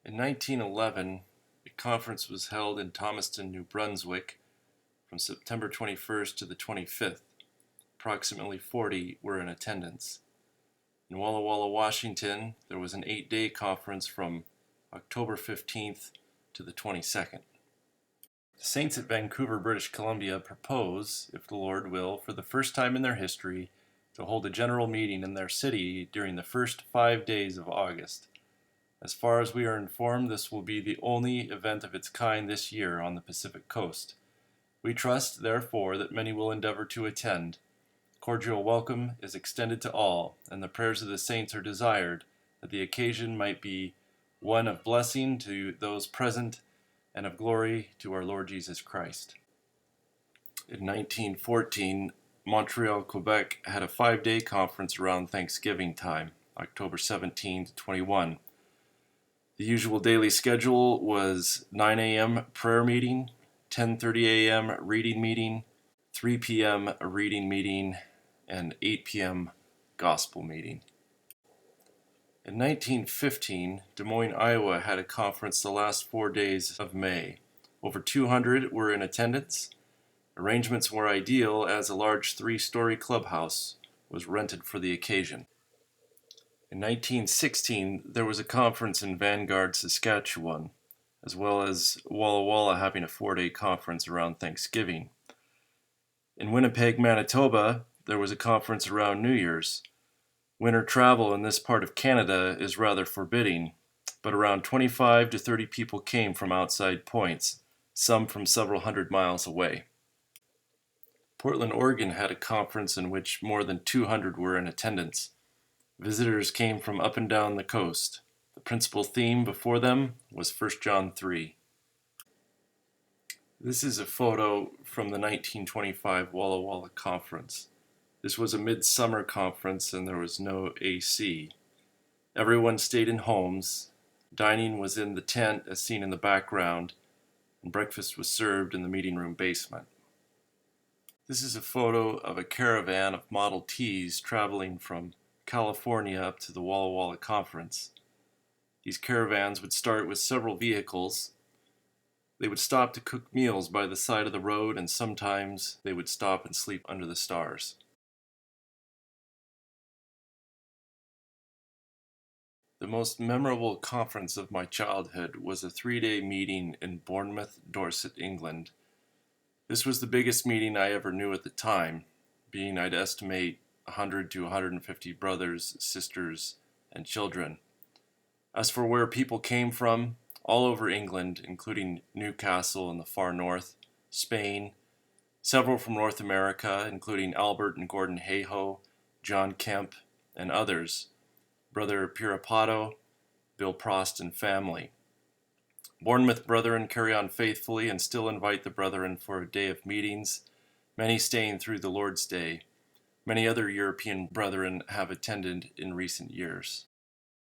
In 1911, a conference was held in Thomaston, New Brunswick from September 21st to the 25th. Approximately 40 were in attendance. In Walla Walla, Washington, there was an 8-day conference from October 15th to the 22nd. The Saints at Vancouver, British Columbia propose, if the Lord will, for the first time in their history, to hold a general meeting in their city during the first 5 days of August. As far as we are informed, this will be the only event of its kind this year on the Pacific Coast. We trust, therefore, that many will endeavor to attend. Cordial welcome is extended to all, and the prayers of the saints are desired, that the occasion might be one of blessing to those present and of glory to our Lord Jesus Christ. In 1914, Montreal, Quebec had a 5-day conference around Thanksgiving time, October 17 to 21. The usual daily schedule was 9 a.m. prayer meeting, 10:30 a.m. reading meeting, 3 p.m. a reading meeting, and 8 p.m. gospel meeting. In 1915, Des Moines, Iowa had a conference the last 4 days of May. Over 200 were in attendance. Arrangements were ideal as a large 3-story clubhouse was rented for the occasion. In 1916, there was a conference in Vanguard, Saskatchewan, as well as Walla Walla having a 4-day conference around Thanksgiving. In Winnipeg, Manitoba, there was a conference around New Year's. Winter travel in this part of Canada is rather forbidding, but around 25 to 30 people came from outside points, some from several hundred miles away. Portland, Oregon had a conference in which more than 200 were in attendance. Visitors came from up and down the coast. The principal theme before them was 1 John 3. This is a photo from the 1925 Walla Walla Conference. This was a midsummer conference and there was no AC. Everyone stayed in homes. Dining was in the tent as seen in the background, and breakfast was served in the meeting room basement. This is a photo of a caravan of Model Ts traveling from California up to the Walla Walla Conference. These caravans would start with several vehicles. They would stop to cook meals by the side of the road, and sometimes they would stop and sleep under the stars. The most memorable conference of my childhood was a 3-day meeting in Bournemouth, Dorset, England. This was the biggest meeting I ever knew at the time, being I'd estimate 100 to 150 brothers, sisters, and children. As for where people came from, all over England, including Newcastle in the far north, Spain, several from North America, including Albert and Gordon Hayhoe, John Kemp, and others, Brother Pirapato, Bill Prost and family. Bournemouth brethren carry on faithfully and still invite the brethren for a day of meetings, many staying through the Lord's Day. Many other European brethren have attended in recent years.